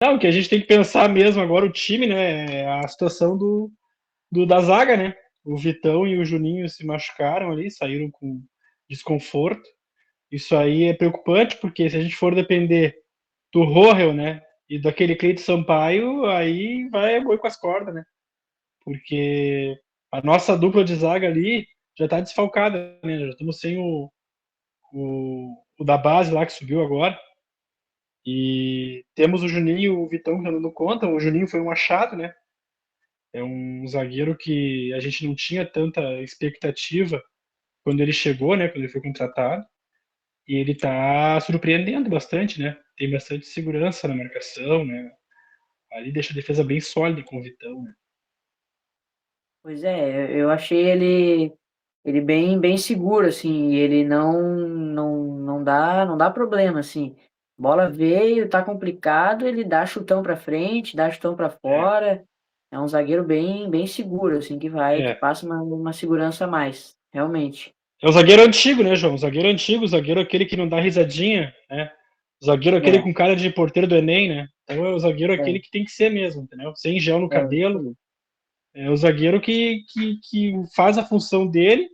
Não, o que a gente tem que pensar mesmo agora, o time, né? É a situação da zaga, né? O Vitão e o Juninho se machucaram ali, saíram com desconforto. Isso aí é preocupante, porque se a gente for depender do Rohel, né? E daquele Cleito Sampaio, aí vai boi com as cordas, né? Porque a nossa dupla de zaga ali já tá desfalcada, né? Já estamos sem o da base lá que subiu agora. E temos o Juninho e o Vitão que estão dando conta. O Juninho foi um achado, né? É um zagueiro que a gente não tinha tanta expectativa quando ele chegou, né? Quando ele foi contratado. E ele tá surpreendendo bastante, né? Tem bastante segurança na marcação, né? Ali deixa a defesa bem sólida com o Vitão, né? Pois é, eu achei ele bem seguro, assim, e ele não dá problema, assim. Bola veio, tá complicado, ele dá chutão pra frente, dá chutão pra É, fora. É um zagueiro bem seguro, assim, que é. passa uma segurança a mais, realmente. É o zagueiro antigo, né, João? O zagueiro antigo, o zagueiro aquele que não dá risadinha, né? O zagueiro aquele É, com cara de porteiro do Enem, né? Então é o zagueiro é, aquele que tem que ser mesmo, entendeu? Sem gel no isso cabelo. aí. É o zagueiro que faz a função dele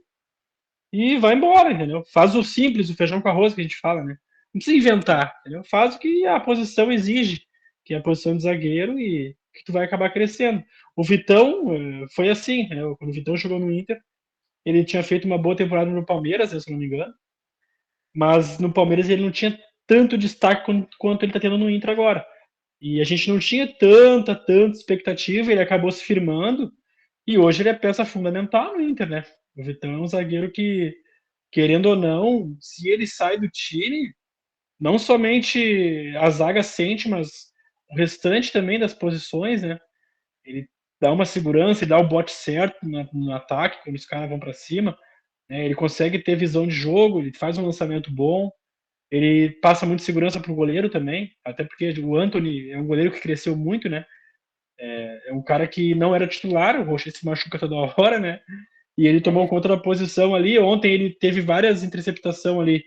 e vai embora, entendeu? Faz o simples, o feijão com arroz que a gente fala, né? Não precisa inventar, entendeu? Faz o que a posição exige, que é a posição de zagueiro e que tu vai acabar crescendo. O Vitão foi assim, né? Quando o Vitão jogou no Inter, ele tinha feito uma boa temporada no Palmeiras, se eu não me engano, mas no Palmeiras ele não tinha tanto destaque quanto ele está tendo no Inter agora. E a gente não tinha tanta expectativa, ele acabou se firmando e hoje ele é peça fundamental no Inter, né? O Vitão é um zagueiro que, querendo ou não, se ele sai do time, não somente a zaga sente, mas o restante também das posições, né? Ele dá uma segurança, ele dá o bote certo no ataque, quando os caras vão para cima, né? Ele consegue ter visão de jogo, ele faz um lançamento bom, ele passa muito segurança pro goleiro também, até porque o Antony é um goleiro que cresceu muito, né? É um cara que não era titular, o Rocher se machuca toda hora, né? E ele tomou É, conta da posição ali. Ontem ele teve várias interceptações ali.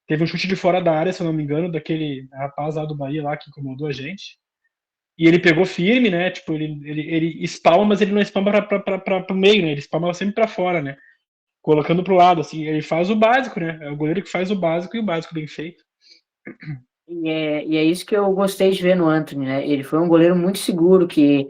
Teve um chute de fora da área, se eu não me engano, daquele rapaz lá do Bahia lá que incomodou a gente. E ele pegou firme, né? Tipo, ele espalma, mas ele não espalma para o meio, né? Ele espalma sempre para fora, né? Colocando pro lado, assim. Ele faz o básico, né? É o goleiro que faz o básico e o básico bem feito. e é isso que eu gostei de ver no Antony, né? Ele foi um goleiro muito seguro, que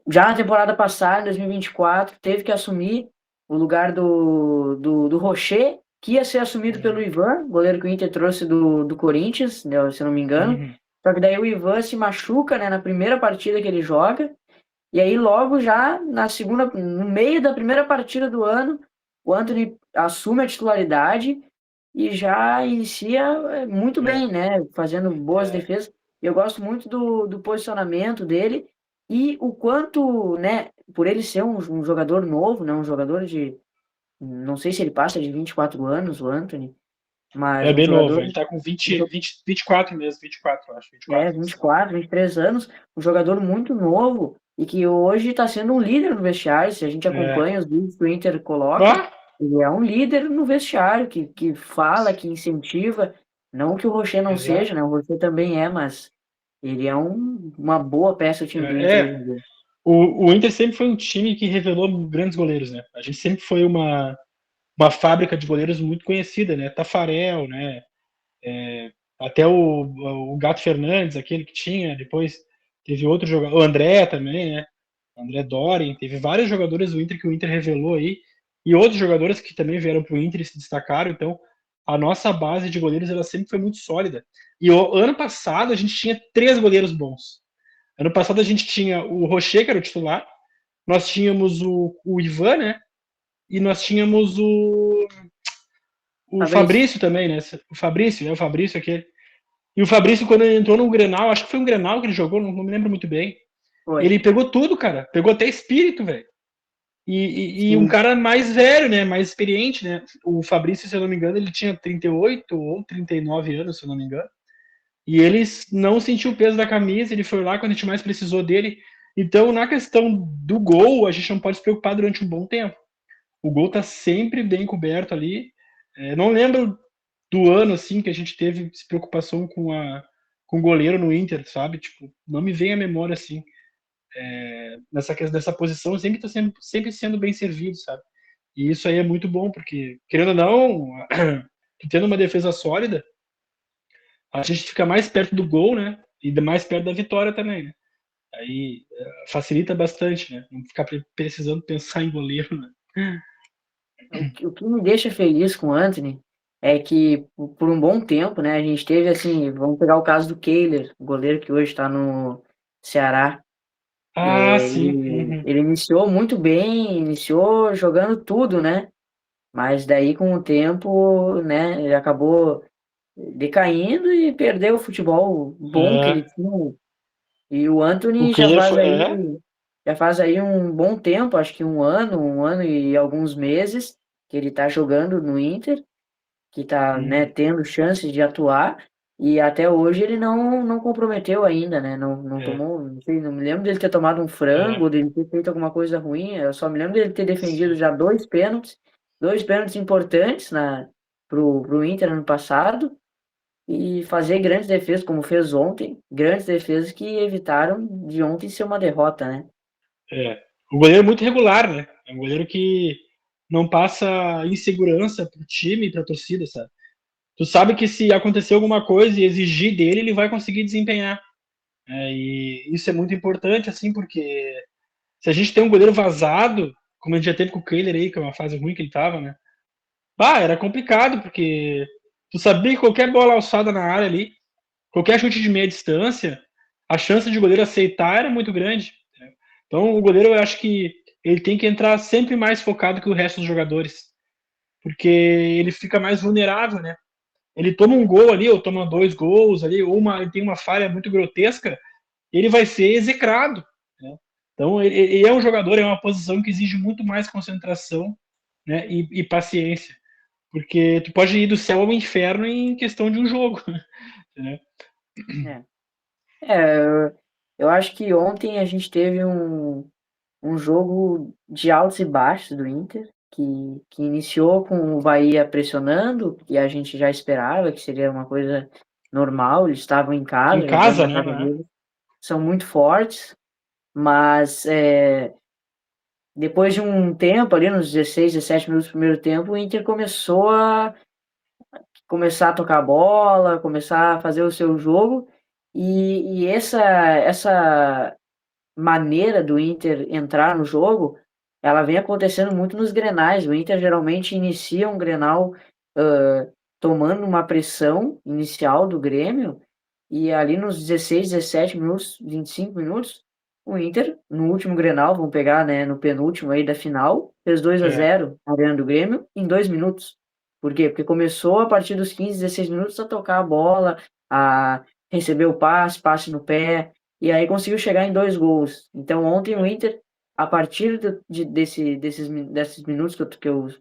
já na temporada passada, em 2024, teve que assumir o lugar do Rocher, que ia ser assumido pelo Uhum. Ivan, goleiro que o Inter trouxe do Corinthians, né, se eu não me engano. Uhum. Só que daí o Ivan se machuca, né, na primeira partida que ele joga, e aí logo já na segunda, no meio da primeira partida do ano, o Antony assume a titularidade e já inicia muito É, bem, né, fazendo boas é. defesas. Eu gosto muito do posicionamento dele e o quanto, né, por ele ser um jogador novo, né, um jogador de, não sei se ele passa de 24 anos, o Anthony, mas É um bem novo. jogador, Ele tá com um 20, jo- 20, 24 mesmo, 24, eu acho. 24 vinte esse e ano. quatro 23 anos, um jogador muito novo e que hoje está sendo um líder no vestiário. Se a gente É. acompanha os vídeos que o Inter coloca, Ah, ele é um líder no vestiário, que fala, que incentiva. Não que o Rocher não seja, exato. né? O Rocher também é, mas ele é uma boa peça do time do Inter hoje É, em dia. o Inter sempre foi um time que revelou grandes goleiros, né? A gente sempre foi uma fábrica de goleiros muito conhecida, né? Tafarel, né? Até o Gato Fernandes, aquele que tinha, depois teve outro jogador, o André também, né? O André Dorin, teve vários jogadores do Inter que o Inter revelou aí, e outros jogadores que também vieram para o Inter e se destacaram, então a nossa base de goleiros ela sempre foi muito sólida. E o ano passado a gente tinha 3 goleiros bons. Ano passado a gente tinha o Rocher, que era o titular, nós tínhamos o Ivan, né? E nós tínhamos o Fabrício, Fabrício também, né? O Fabrício, né? O Fabrício aquele. E o Fabrício, quando ele entrou no Grenal, acho que foi um Grenal que ele jogou, não me lembro muito bem. foi. Ele pegou tudo, cara. Pegou até espírito, velho. E um Sim. cara mais velho, né? Mais experiente, né? O Fabrício, se eu não me engano, ele tinha 38 ou 39 anos, se eu não me engano. E ele não sentiu o peso da camisa, ele foi lá quando a gente mais precisou dele. Então, na questão do gol, a gente não pode se preocupar durante um bom tempo. O gol tá sempre bem coberto ali. Não lembro do ano assim que a gente teve preocupação com goleiro no Inter, sabe? Tipo, não me vem à memória assim. Nessa posição sempre está sempre sendo bem servido, sabe? E isso aí é muito bom, porque, querendo ou não, tendo uma defesa sólida, a gente fica mais perto do gol, né? E mais perto da vitória também, né? Aí facilita bastante, né? Não ficar precisando pensar em goleiro, né? O que me deixa feliz com o Antony é que, por um bom tempo, né, a gente teve, assim, vamos pegar o caso do Kehler, o goleiro que hoje está no Ceará. Ah, sim. Ele iniciou muito bem, iniciou jogando tudo, né? Mas daí, com o tempo, né, ele acabou decaindo e perdeu o futebol bom que ele tinha. E o O Antony Kehler foi. já faz aí um bom tempo, acho que um ano e alguns meses que ele está jogando no Inter, que está, né, tendo chances de atuar, e até hoje ele não comprometeu ainda, né? Não É, tomou, não sei, não me lembro dele ter tomado um frango, é, ou dele ter feito alguma coisa ruim, eu só me lembro dele ter defendido sim. já dois pênaltis importantes pro Inter ano passado, e fazer grandes defesas, como fez ontem, grandes defesas que evitaram de ontem ser uma derrota, né? É. O goleiro é muito regular, né? É um goleiro que não passa insegurança pro time e pra torcida, sabe? Tu sabe que se acontecer alguma coisa e exigir dele, ele vai conseguir desempenhar. E isso é muito importante, assim, porque se a gente tem um goleiro vazado, como a gente já teve com o Kehler aí, que é uma fase ruim que ele tava, né? Bah, era complicado, porque tu sabia que qualquer bola alçada na área ali, qualquer chute de meia distância, a chance de o goleiro aceitar era muito grande. Né? Então, o goleiro, eu acho que ele tem que entrar sempre mais focado que o resto dos jogadores, porque ele fica mais vulnerável, né? Ele toma um gol ali, ou toma dois gols ali, ele tem uma falha muito grotesca, ele vai ser execrado. Né? Então, ele é um jogador, é uma posição que exige muito mais concentração, né, e paciência, porque tu pode ir do céu ao inferno em questão de um jogo. Né? É. Eu acho que ontem a gente teve um jogo de altos e baixos do Inter, que iniciou com o Bahia pressionando, e a gente já esperava que seria uma coisa normal, eles estavam em Em casa, jogando casa, na né? casa deles, são muito fortes, mas depois de um tempo, ali nos 16, 17 minutos do primeiro tempo, o Inter começar a tocar bola, começar a fazer o seu jogo, e essa maneira do Inter entrar no jogo, ela vem acontecendo muito nos grenais. O Inter geralmente inicia um grenal tomando uma pressão inicial do Grêmio, e ali nos 16, 17 minutos, 25 minutos, o Inter, no último grenal, vamos pegar, né, no penúltimo aí da final, fez 2 a É, 0 na Arena do Grêmio em 2 minutos. Por quê? Porque começou a partir dos 15, 16 minutos a tocar a bola, a receber o passe no pé, e aí conseguiu chegar em 2 gols. Então ontem o Inter, a partir desses minutos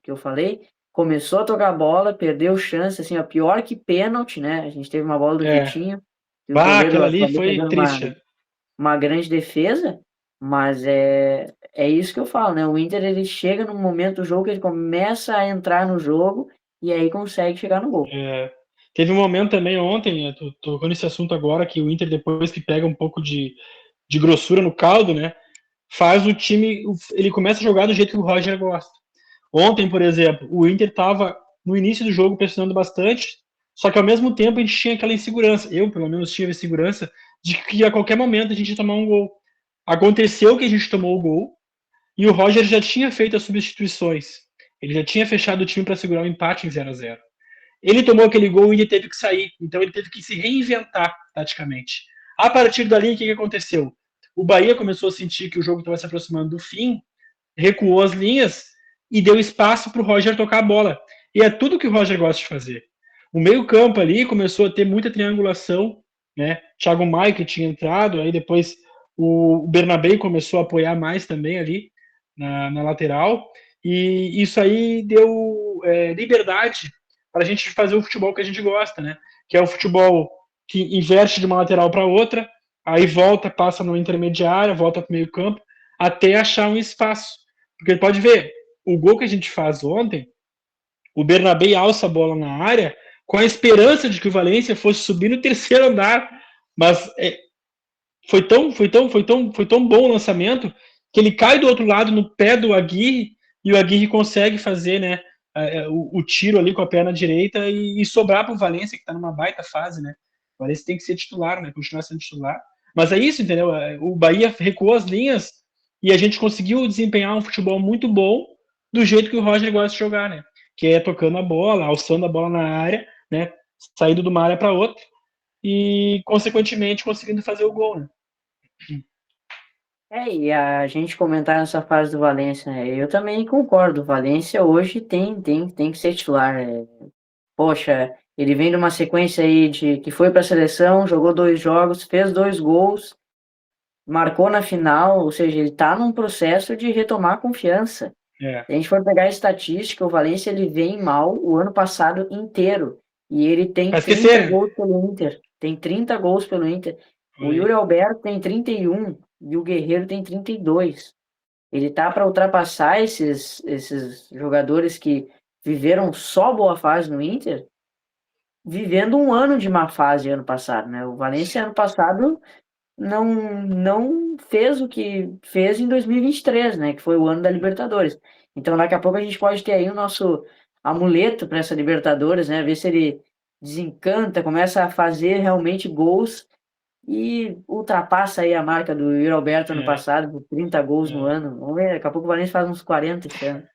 que eu falei, começou a tocar a bola, perdeu chance, assim, a pior que pênalti, né? A gente teve uma bola do é. Vitinho, e o Bah, goleiro aquela ali acabou foi fazendo triste. uma grande defesa, mas é isso que eu falo, né? O Inter, ele chega num momento do jogo que ele começa a entrar no jogo e aí consegue chegar no gol. É, teve um momento também ontem, tô tocando nesse assunto agora, que o Inter, depois que pega um pouco de grossura no caldo, né? Faz o time. Ele começa a jogar do jeito que o Roger gosta. Ontem, por exemplo, o Inter estava no início do jogo pressionando bastante, só que ao mesmo tempo a gente tinha aquela insegurança. Eu, pelo menos, tinha a insegurança de que a qualquer momento a gente ia tomar um gol. Aconteceu que a gente tomou o gol e o Roger já tinha feito as substituições. Ele já tinha fechado o time para segurar o empate em 0-0. Ele tomou aquele gol e ele teve que sair, então ele teve que se reinventar taticamente. A partir dali, o que aconteceu? O Bahia começou a sentir que o jogo estava se aproximando do fim, recuou as linhas e deu espaço para o Roger tocar a bola. E é tudo que o Roger gosta de fazer. O meio-campo ali começou a ter muita triangulação, né? Thiago Maia que tinha entrado, aí depois o Bernabé começou a apoiar mais também ali na lateral, e isso aí deu liberdade para a gente fazer o futebol que a gente gosta, né? Que é o futebol que inverte de uma lateral para outra, aí volta, passa no intermediário, volta para o meio campo, até achar um espaço. Porque pode ver, o gol que a gente faz ontem, o Bernabé alça a bola na área com a esperança de que o Valência fosse subir no terceiro andar Mas foi tão bom o lançamento que ele cai do outro lado no pé do Aguirre e o Aguirre consegue fazer, né, o tiro ali com a perna direita e sobrar para o Valência, que está numa baita fase, né? O Valência tem que ser titular, né? Continuar sendo titular. Mas é isso, entendeu? O Bahia recuou as linhas e a gente conseguiu desempenhar um futebol muito bom do jeito que o Roger gosta de jogar, né? Que é tocando a bola, alçando a bola na área, né? Saindo de uma área para outra e, consequentemente, conseguindo fazer o gol, né? E a gente comentar nessa fase do Valência, né? Eu também concordo. O Valência hoje tem que ser titular. Poxa, ele vem de uma sequência aí de que foi para a seleção, jogou 2 jogos, fez 2 gols, marcou na final, ou seja, ele está num processo de retomar confiança. É. Se a gente for pegar a estatística, o Valência ele vem mal o ano passado inteiro. E ele tem 30 gols pelo Inter. Tem 30 gols pelo Inter. O Yuri Alberto tem 31 e o Guerreiro tem 32. Ele tá para ultrapassar esses jogadores que viveram só boa fase no Inter, vivendo um ano de má fase ano passado, né? O Valência ano passado não fez o que fez em 2023, né? Que foi o ano da Libertadores. Então, daqui a pouco a gente pode ter aí o nosso amuleto para essa Libertadores, né? Ver se ele desencanta, começa a fazer realmente gols e ultrapassa aí a marca do Yuri Alberto ano passado, por 30 gols no ano. Vamos ver, daqui a pouco o Valência faz uns 40 esse ano.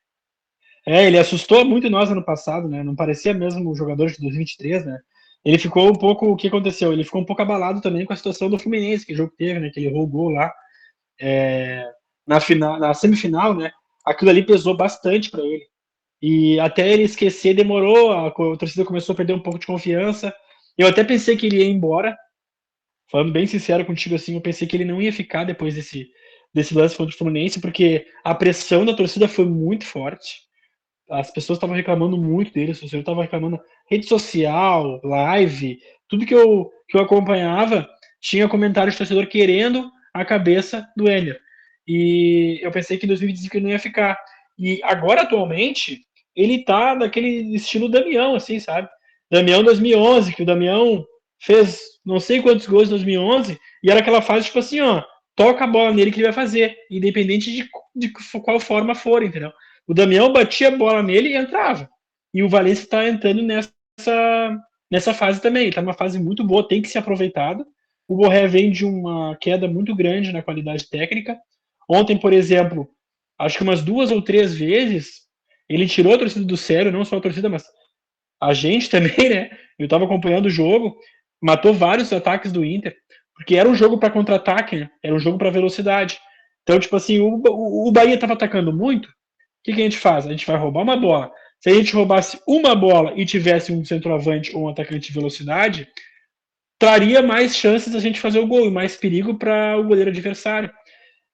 Ele assustou muito nós ano passado, né? Não parecia mesmo o jogador de 2023, né? Ele ficou um pouco, o que aconteceu? Ele ficou um pouco abalado também com a situação do Fluminense, que jogo teve, né? Que ele errou o gol lá na semifinal, né? Aquilo ali pesou bastante para ele. E até ele esquecer demorou, a torcida começou a perder um pouco de confiança. Eu até pensei que ele ia embora, falando bem sincero contigo, assim, eu pensei que ele não ia ficar depois desse lance contra o Fluminense, porque a pressão da torcida foi muito forte. As pessoas estavam reclamando muito dele, o senhor estava reclamando rede social, live, tudo que eu acompanhava tinha comentário de torcedor querendo a cabeça do Enner. E eu pensei que em 2025 ele não ia ficar. E agora, atualmente, ele tá daquele estilo Damião, assim, sabe? Damião 2011, que o Damião fez não sei quantos gols em 2011, e era aquela fase, tipo assim, ó, toca a bola nele que ele vai fazer, independente de qual forma for, entendeu? O Damião batia a bola nele e entrava. E o Valência está entrando nessa fase também. Está numa fase muito boa, tem que ser aproveitado. O Borré vem de uma queda muito grande na qualidade técnica. Ontem, por exemplo, acho que umas 2 ou 3 vezes, ele tirou a torcida do sério, não só a torcida, mas a gente também, né? Eu estava acompanhando o jogo, matou vários ataques do Inter, porque era um jogo para contra-ataque, né? Era um jogo para velocidade. Então, tipo assim, o Bahia estava atacando muito, que a gente faz? A gente vai roubar uma bola. Se a gente roubasse uma bola e tivesse um centroavante ou um atacante de velocidade, traria mais chances da gente fazer o gol e mais perigo para o goleiro adversário.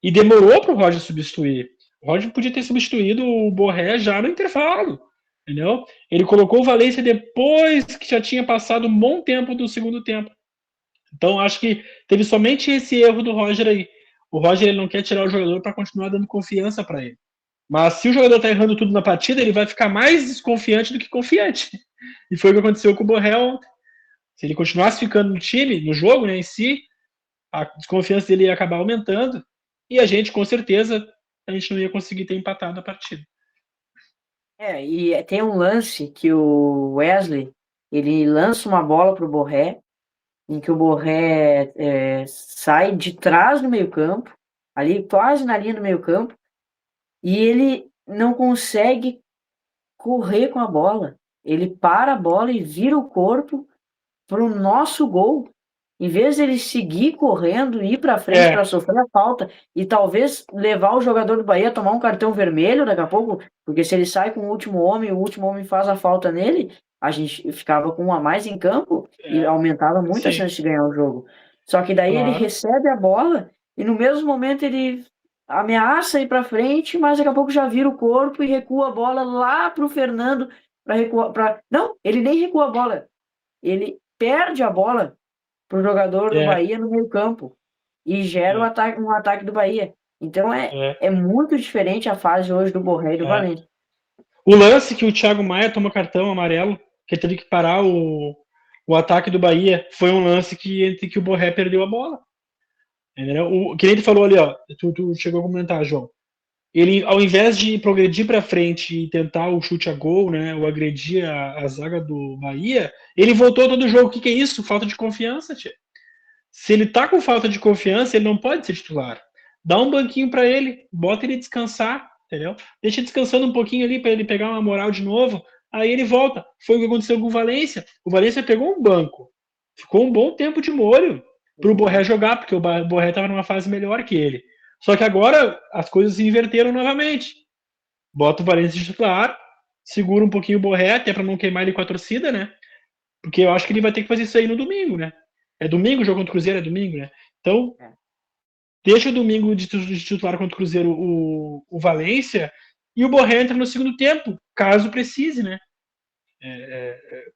E demorou para o Roger substituir. O Roger podia ter substituído o Borré já no intervalo, entendeu? Ele colocou o Valência depois que já tinha passado um bom tempo do segundo tempo. Então, acho que teve somente esse erro do Roger aí. O Roger ele não quer tirar o jogador para continuar dando confiança para ele. Mas se o jogador tá errando tudo na partida, ele vai ficar mais desconfiante do que confiante. E foi o que aconteceu com o Borrell. Se ele continuasse ficando no time, no jogo, né, em si, a desconfiança dele ia acabar aumentando. E a gente, com certeza, a gente não ia conseguir ter empatado a partida. E tem um lance que o Wesley, ele lança uma bola pro Borré, em que o Borré sai de trás do meio-campo, ali quase na linha do meio-campo, e ele não consegue correr com a bola. Ele para a bola e vira o corpo pro nosso gol. Em vez de ele seguir correndo, ir para frente para sofrer a falta e talvez levar o jogador do Bahia a tomar um cartão vermelho daqui a pouco, porque se ele sai com o último homem faz a falta nele, a gente ficava com um a mais em campo e aumentava muito a chance de ganhar o jogo. Só que daí ele recebe a bola e no mesmo momento ele ameaça ir para frente, mas daqui a pouco já vira o corpo e recua a bola lá pro Fernando para recuar. Não, ele nem recua a bola. Ele perde a bola pro jogador do Bahia no meio campo e gera um ataque do Bahia. Então é muito diferente a fase hoje do Borré e do Valência. O lance que o Thiago Maia toma cartão amarelo, que teve que parar o O ataque do Bahia foi um lance entre que o Borré perdeu a bola. Entendeu? Que nem tu falou ali, ó. Tu chegou a comentar, João. Ele, ao invés de progredir para frente e tentar o chute a gol, né, ou agredir a zaga do Bahia, ele voltou todo o jogo. O que é isso? Falta de confiança, tia. Se ele tá com falta de confiança, ele não pode ser titular. Dá um banquinho para ele, bota ele descansar, entendeu? Deixa descansando um pouquinho ali para ele pegar uma moral de novo. Aí ele volta. Foi o que aconteceu com o Valência. O Valência pegou um banco. Ficou um bom tempo de molho pro Borré jogar, porque o Borré estava numa fase melhor que ele. Só que agora as coisas se inverteram novamente. Bota o Valência de titular, segura um pouquinho o Borré, até para não queimar ele com a torcida, né? Porque eu acho que ele vai ter que fazer isso aí no domingo, né? É domingo o jogo contra o Cruzeiro? É domingo, né? Então, deixa o domingo de titular contra o Cruzeiro o Valência e o Borré entra no segundo tempo, caso precise, né?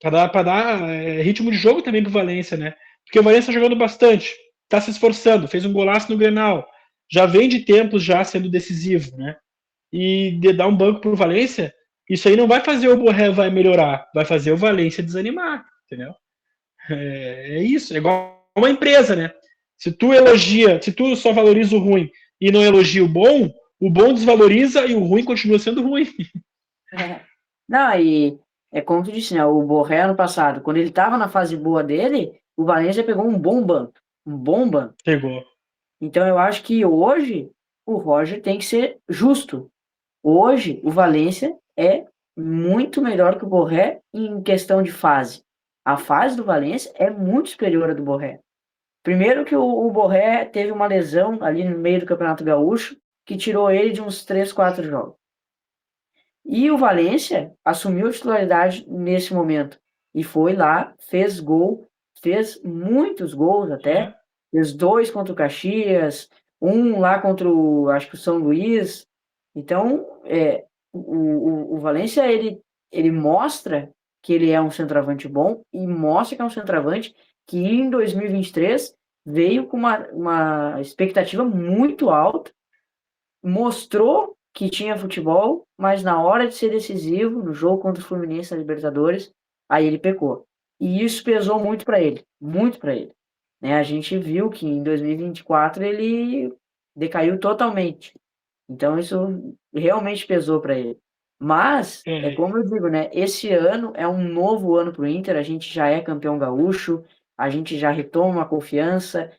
Para dar ritmo de jogo também pro Valência, né? Porque o Valência tá jogando bastante, tá se esforçando, fez um golaço no Grenal, já vem de tempos já sendo decisivo, né? E de dar um banco pro Valência, isso aí não vai fazer o Borré vai melhorar, vai fazer o Valência desanimar, entendeu? É isso, é igual uma empresa, né? Se tu só valoriza o ruim e não elogia o bom desvaloriza e o ruim continua sendo ruim. Não, e é como tu disse, né? O Borré ano passado, quando ele estava na fase boa dele, o Valencia pegou um bom banco. Um bom banco. Pegou. Então eu acho que hoje o Roger tem que ser justo. Hoje o Valencia é muito melhor que o Borré em questão de fase. A fase do Valencia é muito superior à do Borré. Primeiro que o Borré teve uma lesão ali no meio do Campeonato Gaúcho que tirou ele de uns 3, 4 jogos. E o Valencia assumiu a titularidade nesse momento. E foi lá, fez gol, fez muitos gols até. Fez 2 contra o Caxias, um lá contra acho que o São Luís. Então, o Valencia, ele mostra que ele é um centroavante bom e mostra que é um centroavante que em 2023 veio com uma expectativa muito alta, mostrou que tinha futebol, mas na hora de ser decisivo, no jogo contra o Fluminense na Libertadores, aí ele pecou. E isso pesou muito para ele, muito para ele. Né? A gente viu que em 2024 ele decaiu totalmente. Então isso realmente pesou para ele. Mas, é como eu digo, né? Esse ano é um novo ano para o Inter, a gente já é campeão gaúcho, a gente já retoma a confiança,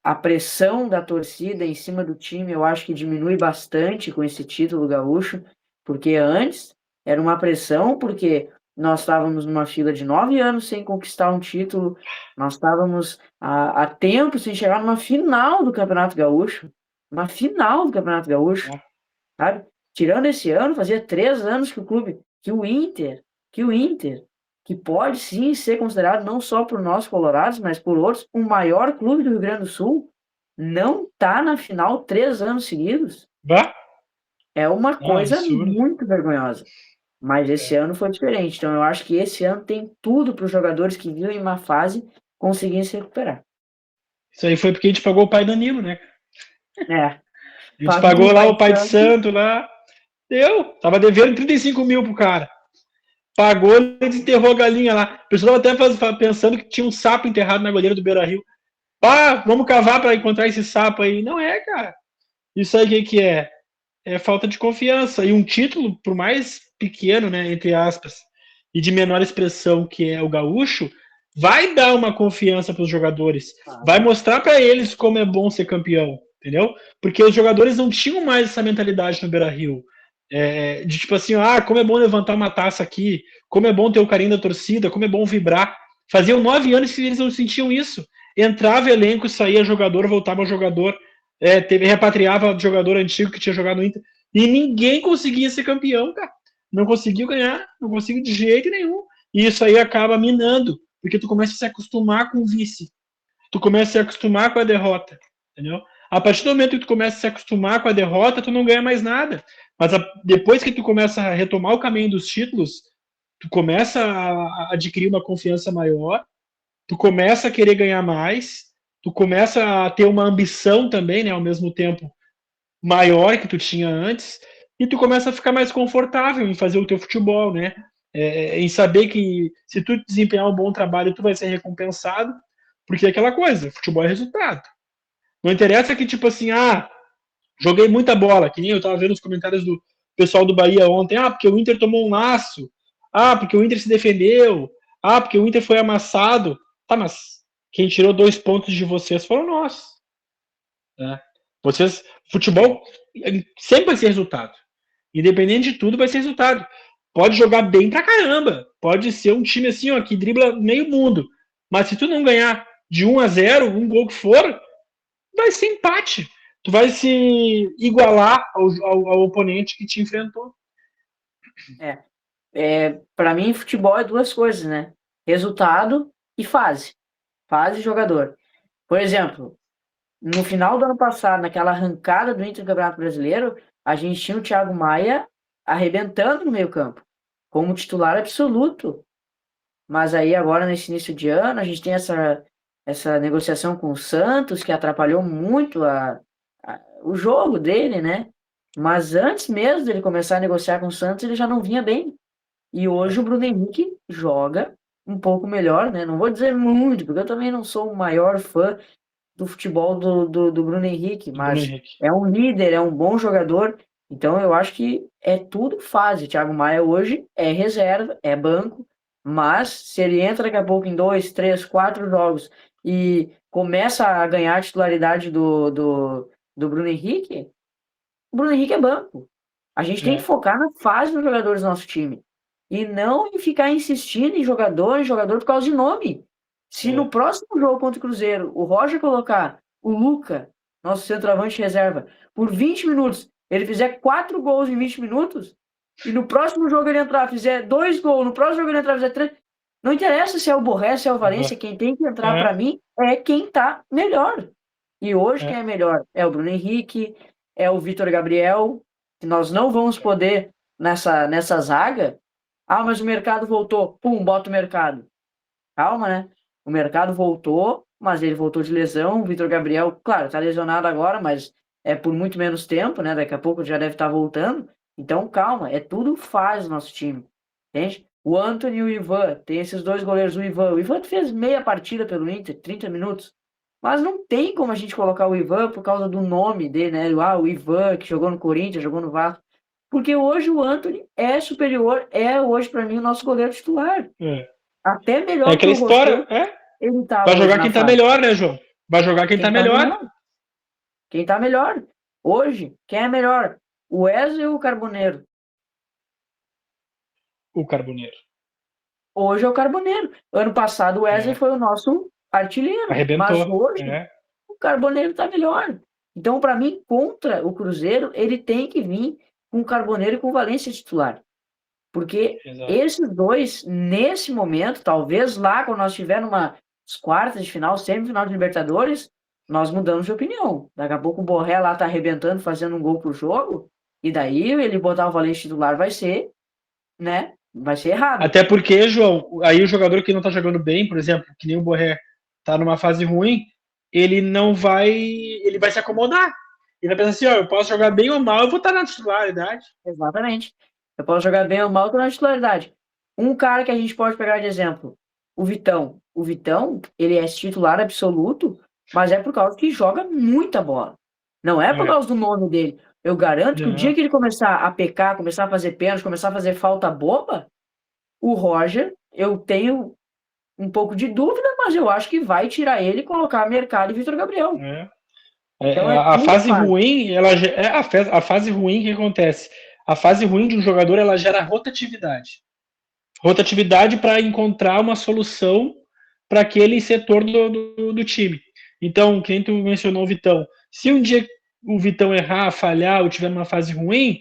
a pressão da torcida em cima do time eu acho que diminui bastante com esse título gaúcho, porque antes era uma pressão, porque nós estávamos numa fila de 9 anos sem conquistar um título, nós estávamos há tempo sem chegar numa final do Campeonato Gaúcho, uma final do Campeonato Gaúcho, sabe? Tirando esse ano, fazia 3 anos que o Inter, que pode sim ser considerado não só por nós colorados, mas por outros, o maior clube do Rio Grande do Sul, não tá na final 3 anos seguidos. Bah? É uma coisa absurdo. muito vergonhosa. Mas esse ano foi diferente. Então eu acho que esse ano tem tudo para os jogadores que viram em uma fase conseguirem se recuperar. Isso aí foi porque a gente pagou o pai Danilo, né? A gente pagou lá o pai de santo lá. Deu. Tava devendo 35 mil pro cara. Pagou, ele desenterrou a galinha lá. O pessoal tava até pensando que tinha um sapo enterrado na goleira do Beira Rio. Vamos cavar para encontrar esse sapo aí. Não é, cara. Isso aí o que é? É falta de confiança. E um título, por mais pequeno, né, entre aspas, e de menor expressão que é o gaúcho, vai dar uma confiança para os jogadores. Vai mostrar para eles como é bom ser campeão, entendeu? Porque os jogadores não tinham mais essa mentalidade no Beira-Rio. De tipo assim, como é bom levantar uma taça aqui, como é bom ter o carinho da torcida, como é bom vibrar. Faziam 9 anos que eles não sentiam isso. Entrava elenco, saía jogador, voltava jogador, repatriava jogador antigo que tinha jogado no Inter, e ninguém conseguia ser campeão, cara. Não conseguiu ganhar, não conseguiu de jeito nenhum. E isso aí acaba minando, porque tu começa a se acostumar com o vice. Tu começa a se acostumar com a derrota, entendeu? A partir do momento que tu começa a se acostumar com a derrota, tu não ganha mais nada. Mas depois que tu começa a retomar o caminho dos títulos, tu começa a adquirir uma confiança maior, tu começa a querer ganhar mais, tu começa a ter uma ambição também, né, ao mesmo tempo maior que tu tinha antes, e tu começa a ficar mais confortável em fazer o teu futebol, né? em saber que se tu desempenhar um bom trabalho, tu vai ser recompensado, porque é aquela coisa, futebol é resultado. Não interessa que, tipo assim, joguei muita bola, que nem eu tava vendo os comentários do pessoal do Bahia ontem, porque o Inter tomou um laço, porque o Inter se defendeu, porque o Inter foi amassado. Tá, mas quem tirou 2 pontos de vocês foram nós. Né? Vocês, futebol sempre vai ser resultado. Independente de tudo, vai ser resultado. Pode jogar bem pra caramba. Pode ser um time assim, que dribla meio mundo. Mas se tu não ganhar de 1-0, um gol que for, vai ser empate. Tu vai se igualar ao oponente que te enfrentou. Para mim, futebol é duas coisas, né? Resultado e fase. Fase e jogador. Por exemplo, no final do ano passado, naquela arrancada do Inter no Campeonato Brasileiro, a gente tinha o Thiago Maia arrebentando no meio-campo, como titular absoluto. Mas aí agora, nesse início de ano, a gente tem essa negociação com o Santos, que atrapalhou muito o jogo dele, né? Mas antes mesmo dele começar a negociar com o Santos, ele já não vinha bem. E hoje o Bruno Henrique joga um pouco melhor, né? Não vou dizer muito, porque eu também não sou o maior fã do futebol do Bruno Henrique, mas é um líder, é um bom jogador. Então eu acho que é tudo fase. Thiago Maia hoje é reserva, é banco, mas se ele entra daqui a pouco em 2, 3, 4 jogos e começa a ganhar a titularidade do Bruno Henrique, o Bruno Henrique é banco. A gente tem que focar na fase dos jogadores do nosso time. E não em ficar insistindo em jogador por causa de nome. Se no próximo jogo contra o Cruzeiro, o Roger colocar o Luca, nosso centroavante reserva, por 20 minutos, ele fizer 4 gols em 20 minutos, e no próximo jogo ele entrar, fizer 2 gols, no próximo jogo ele entrar, fizer 3, não interessa se é o Borré, se é o Valência, quem tem que entrar para mim é quem tá melhor. E hoje quem é melhor é o Bruno Henrique, é o Vitor Gabriel, que nós não vamos poder nessa zaga. Mas o mercado voltou. Pum, bota o mercado. Calma, né? O mercado voltou, mas ele voltou de lesão. O Vitor Gabriel, claro, tá lesionado agora, mas é por muito menos tempo, né? Daqui a pouco já deve estar voltando. Então, calma, é tudo faz o nosso time. Entende? O Antony e o Ivan, tem esses dois goleiros. O Ivan fez meia partida pelo Inter, 30 minutos. Mas não tem como a gente colocar o Ivan por causa do nome dele, né? O Ivan, que jogou no Corinthians, jogou no Vasco. Porque hoje o Antony é superior, é hoje para mim o nosso goleiro titular. Até melhor que o história, ele tá vai jogar quem tá melhor, né, João? Vai jogar quem tá melhor. Quem tá melhor. Hoje, quem é melhor? O Wesley ou o Carboneiro? O Carboneiro. Hoje é o Carboneiro. Ano passado o Wesley foi o nosso artilheiro. Arrebentou. Mas hoje o Carboneiro tá melhor. Então, para mim, contra o Cruzeiro, ele tem que vir com o Carboneiro e com o Valência titular. Porque esses dois, nesse momento, talvez lá, quando nós tivermos umas quartas de final, semifinal de Libertadores, nós mudamos de opinião. Daqui a pouco o Borré lá tá arrebentando, fazendo um gol pro jogo, e daí ele botar o Valência titular vai ser, né? Vai ser errado. Até porque, João, aí o jogador que não tá jogando bem, por exemplo, que nem o Borré tá numa fase ruim, ele vai se acomodar. Ele vai pensar assim, eu posso jogar bem ou mal, eu vou estar na titularidade. Exatamente. Eu posso jogar bem ou mal, eu tô na titularidade. Um cara que a gente pode pegar de exemplo, o Vitão. O Vitão, ele é titular absoluto, mas é por causa que joga muita bola. Não é por causa do nome dele. Eu garanto que o dia que ele começar a pecar, começar a fazer pênalti, começar a fazer falta boba, o Roger, eu tenho um pouco de dúvida, mas eu acho que vai tirar ele e colocar Mercado e Vitor Gabriel. Então, a fase ruim, a fase ruim que acontece? A fase ruim de um jogador, ela gera rotatividade. Rotatividade para encontrar uma solução para aquele setor do time. Então, quem tu mencionou o Vitão, se um dia o Vitão errar, falhar ou tiver uma fase ruim, o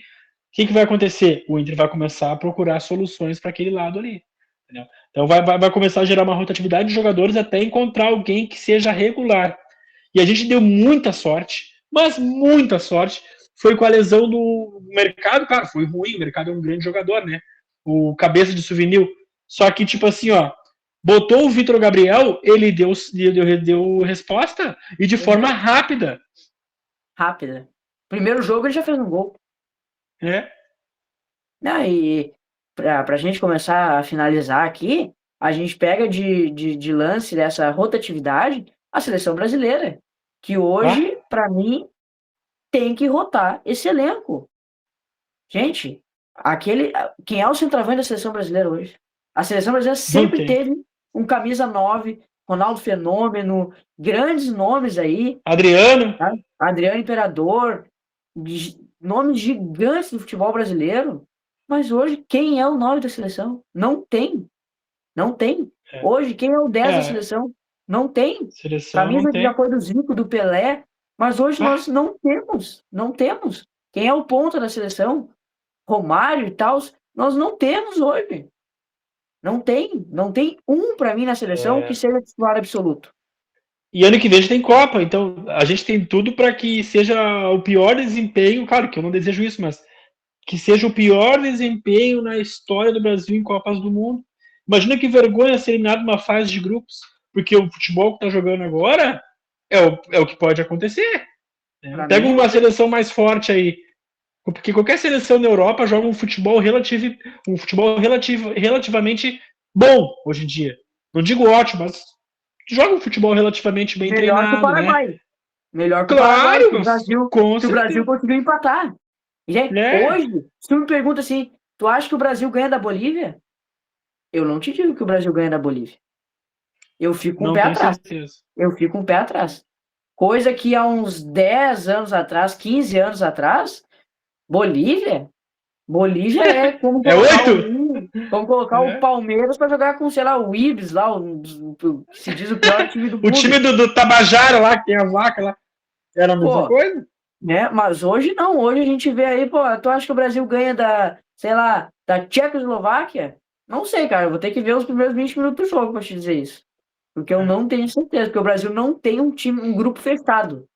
que vai acontecer? O Inter vai começar a procurar soluções para aquele lado ali. Entendeu? Então vai começar a gerar uma rotatividade de jogadores até encontrar alguém que seja regular. E a gente deu muita sorte, mas muita sorte, foi com a lesão do Mercado. Cara, foi ruim, o Mercado é um grande jogador, né? O cabeça de souvenir. Só que, tipo assim, botou o Vitor Gabriel, ele deu resposta e de forma rápida. Primeiro jogo ele já fez um gol. E para a gente começar a finalizar aqui, a gente pega de lance dessa rotatividade a seleção brasileira, que hoje, para mim, tem que rotar esse elenco. Gente, quem é o centroavante da seleção brasileira hoje? A seleção brasileira sempre teve um camisa 9, Ronaldo Fenômeno, grandes nomes aí. Adriano. Tá? Adriano Imperador, nomes gigantes do futebol brasileiro. Mas hoje, quem é o 9 da seleção? Não tem. Não tem. Hoje, quem é o 10 da seleção? Não tem. Camisa que já foi do Zico, do Pelé. Mas hoje nós não temos. Não temos. Quem é o ponta da seleção? Romário e tal. Nós não temos hoje. Não tem. Não tem um para mim na seleção que seja titular absoluto. E ano que vem a gente tem Copa, então a gente tem tudo para que seja o pior desempenho, claro que eu não desejo isso, mas que seja o pior desempenho na história do Brasil em Copas do Mundo. Imagina que vergonha ser eliminado numa fase de grupos, porque o futebol que está jogando agora é o que pode acontecer. Né? Pega uma seleção mais forte aí, porque qualquer seleção na Europa joga um futebol relativamente bom hoje em dia. Não digo ótimo, mas joga um futebol relativamente bem treinado. Melhor que o Paraguai. Né? Melhor que o Paraguai, que o Brasil conseguiu empatar. Gente, hoje, se tu me pergunta assim, tu acha que o Brasil ganha da Bolívia? Eu não te digo que o Brasil ganha da Bolívia. Eu fico com o pé atrás. Eu fico com o pé atrás. Coisa que há uns 10 anos atrás, 15 anos atrás, Bolívia é como colocar o Palmeiras para jogar com, sei lá, o Ibis lá, se diz o pior time do mundo. O time do Tabajara lá, que tem a vaca lá, era a mesma coisa? Né? Mas hoje não, hoje a gente vê aí, tu acha que o Brasil ganha da Tchecoslováquia? Não sei, cara, eu vou ter que ver os primeiros 20 minutos do jogo para te dizer isso. Porque eu não tenho certeza, porque o Brasil não tem um grupo fechado.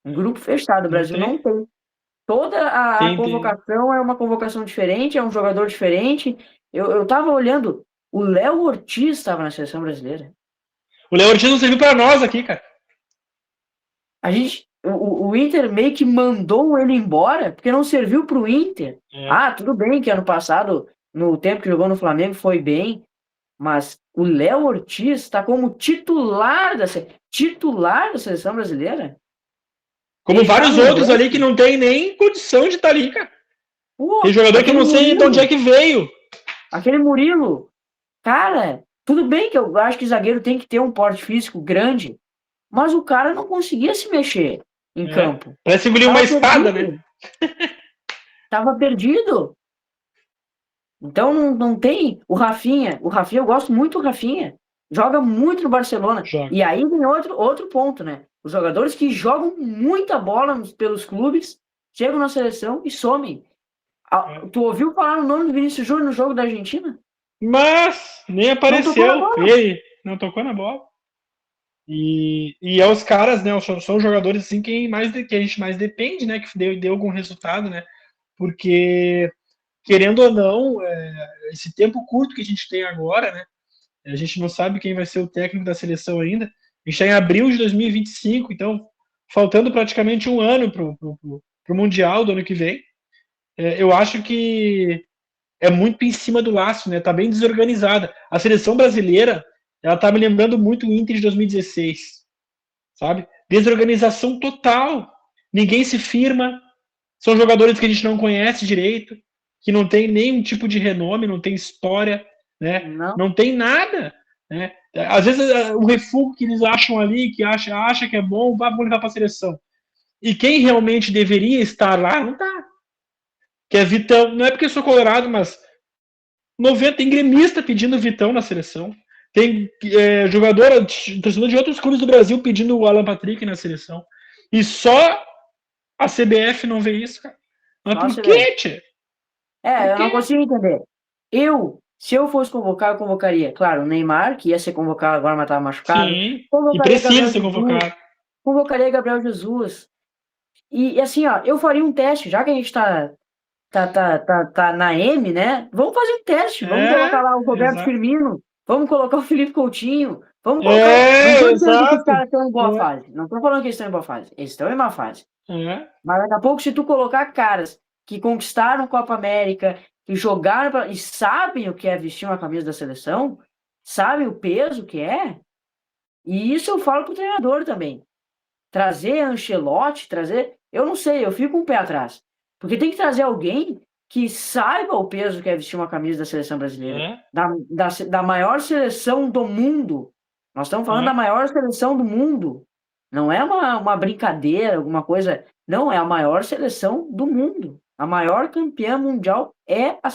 Um grupo fechado, o Brasil não tem. Toda a convocação é uma convocação diferente, é um jogador diferente. Eu tava olhando, o Léo Ortiz estava na seleção brasileira. O Léo Ortiz não serviu para nós aqui, cara. O Inter meio que mandou ele embora, porque não serviu para o Inter. Tudo bem que ano passado, no tempo que jogou no Flamengo, foi bem, mas o Léo Ortiz está como titular da seleção brasileira. Como vários outros ali que não tem nem condição de estar ali, cara. Tem jogador que não sei de onde é que veio. Aquele Murilo. Cara, tudo bem que eu acho que zagueiro tem que ter um porte físico grande, mas o cara não conseguia se mexer em campo. Parece engolir uma espada, né? Tava perdido. Então não tem. O Rafinha, eu gosto muito do Rafinha. Joga muito no Barcelona. E aí vem outro ponto, né? Os jogadores que jogam muita bola pelos clubes chegam na seleção e somem. Tu ouviu falar o nome do Vinícius Júnior no jogo da Argentina? Mas nem apareceu. Ele não tocou na bola. E é os caras, né? São os jogadores assim que a gente mais depende, né? Que deu algum resultado, né? Porque, querendo ou não, esse tempo curto que a gente tem agora, né? A gente não sabe quem vai ser o técnico da seleção ainda. A gente está em abril de 2025, então faltando praticamente um ano para o Mundial do ano que vem. Eu acho que é muito em cima do laço, né? Tá bem desorganizada. A seleção brasileira, ela tá me lembrando muito o Inter de 2016, sabe? Desorganização total. Ninguém se firma. São jogadores que a gente não conhece direito, que não tem nenhum tipo de renome, não tem história, né? Não tem nada, né? Às vezes o refúgio que eles acham ali, que acha que é bom, vamos levar para a seleção. E quem realmente deveria estar lá, não tá. Que é Vitão. Não é porque eu sou colorado, mas 90 tem gremista pedindo Vitão na seleção. Tem torcedor de outros clubes do Brasil pedindo o Alan Patrick na seleção. E só a CBF não vê isso, cara. Mas por quê, tchê? Eu não consigo entender. Se eu fosse convocar, eu convocaria, claro, o Neymar, que ia ser convocado agora, mas estava machucado. Sim, e precisa ser convocado. Convocaria Gabriel Jesus. E assim, ó, eu faria um teste, já que a gente tá na M, né? Vamos fazer um teste. Vamos colocar lá o Roberto Firmino. Vamos colocar o Felipe Coutinho. Vamos colocar. Não estou dizendo que os caras estão em boa fase. Não estou falando que eles estão em boa fase. Eles estão em má fase. Mas daqui a pouco, se tu colocar caras que conquistaram Copa América, que jogaram e sabem o que é vestir uma camisa da seleção, sabem o peso que é, e isso eu falo pro treinador também. Trazer Ancelotti, eu não sei, eu fico um pé atrás. Porque tem que trazer alguém que saiba o peso que é vestir uma camisa da seleção brasileira. Da maior seleção do mundo. Nós estamos falando da maior seleção do mundo. Não é uma brincadeira, alguma coisa. Não, é a maior seleção do mundo. A maior campeã mundial é a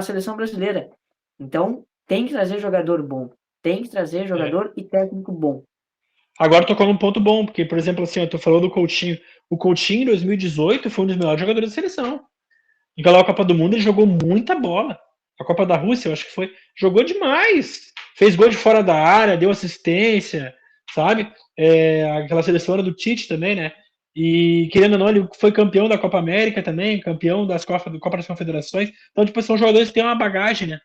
seleção brasileira. Então, tem que trazer jogador bom. Tem que trazer jogador e técnico bom. Agora tocou num ponto bom, porque, por exemplo, assim, eu tô falando do Coutinho. O Coutinho, em 2018, foi um dos melhores jogadores da seleção. Naquela Copa do Mundo, ele jogou muita bola. A Copa da Rússia, eu acho que foi. Jogou demais. Fez gol de fora da área, deu assistência, sabe? Aquela seleção era do Tite também, né? E, querendo ou não, ele foi campeão da Copa América também, campeão das Copa das Confederações. Então, tipo, são jogadores que têm uma bagagem, né?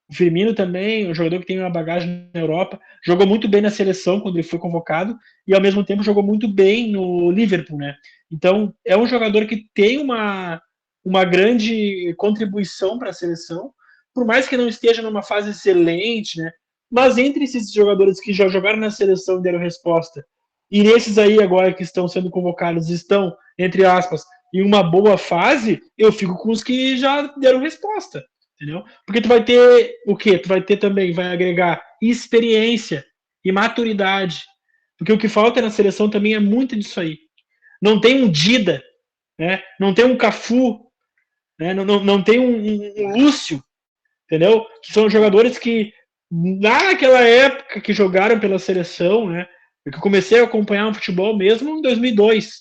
O Firmino também, um jogador que tem uma bagagem na Europa, jogou muito bem na seleção quando ele foi convocado e ao mesmo tempo jogou muito bem no Liverpool, né? Então é um jogador que tem uma grande contribuição para a seleção, por mais que não esteja numa fase excelente, né? Mas entre esses jogadores que já jogaram na seleção e deram resposta, e esses aí agora que estão sendo convocados estão, entre aspas, em uma boa fase, eu fico com os que já deram resposta. Entendeu? Porque tu vai ter o quê? Tu vai ter também, vai agregar experiência e maturidade. Porque o que falta na seleção também é muito disso aí. Não tem um Dida, né? Não tem um Cafu, né? Não tem um Lúcio, entendeu? Que são jogadores que naquela época que jogaram pela seleção, né? Porque eu comecei a acompanhar o futebol mesmo em 2002.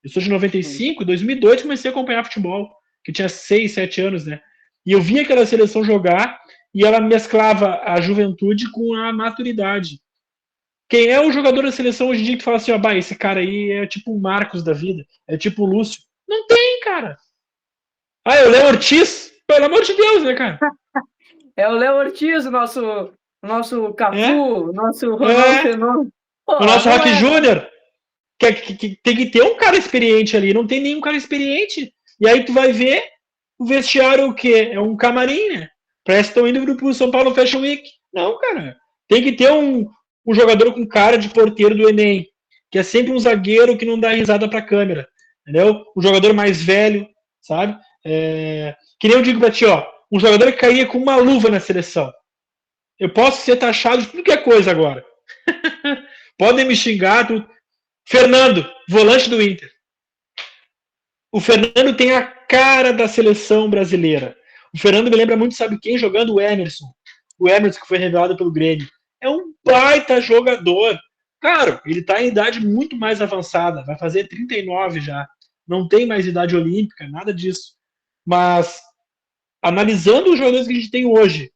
Eu sou de 95, em 2002 comecei a acompanhar futebol, que tinha 6, 7 anos, né? E eu via aquela seleção jogar e ela mesclava a juventude com a maturidade. Quem é o jogador da seleção hoje em dia que fala assim, ó, bah, esse cara aí é tipo o Marcos da vida, é tipo o Lúcio? Não tem, cara. Ah, é o Léo Ortiz? Pelo amor de Deus, né, cara? É o Léo Ortiz, o nosso Cafu, o nosso Ronaldo Fenômeno. O nosso Rock Júnior. Que tem que ter um cara experiente ali. Não tem nenhum cara experiente. E aí tu vai ver o vestiário o quê? É um camarim, né? Parece que estão indo pro São Paulo Fashion Week. Não, cara. Tem que ter um jogador com cara de porteiro do Enem, que é sempre um zagueiro que não dá risada pra câmera. Entendeu? Um jogador mais velho, sabe? Que nem eu digo pra ti, ó. Um jogador que caía com uma luva na seleção. Eu posso ser taxado de tudo que é coisa agora. Podem me xingar, tudo. Fernando, volante do Inter. O Fernando tem a cara da seleção brasileira. O Fernando me lembra muito, sabe quem? Jogando o Emerson. O Emerson que foi revelado pelo Grêmio. É um baita jogador. Claro, ele está em idade muito mais avançada. Vai fazer 39 já. Não tem mais idade olímpica, nada disso. Mas, analisando os jogadores que a gente tem hoje,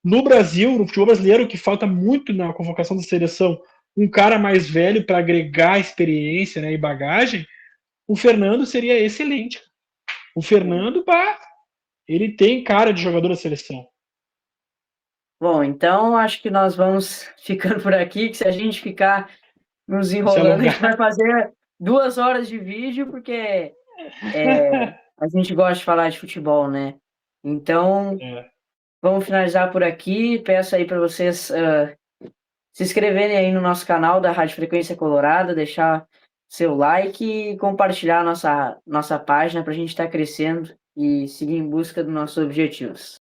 no Brasil, no futebol brasileiro, que falta muito na convocação da seleção, um cara mais velho para agregar experiência, né, e bagagem, o Fernando seria excelente. O Fernando, pá, ele tem cara de jogador da seleção. Bom, então acho que nós vamos ficando por aqui, que se a gente ficar nos enrolando, a gente vai fazer 2 horas de vídeo, porque a gente gosta de falar de futebol, né? Então, vamos finalizar por aqui. Peço aí para vocês se inscreverem aí no nosso canal da Rádio Frequência Colorada, deixar seu like e compartilhar a nossa página para a gente estar crescendo e seguir em busca dos nossos objetivos.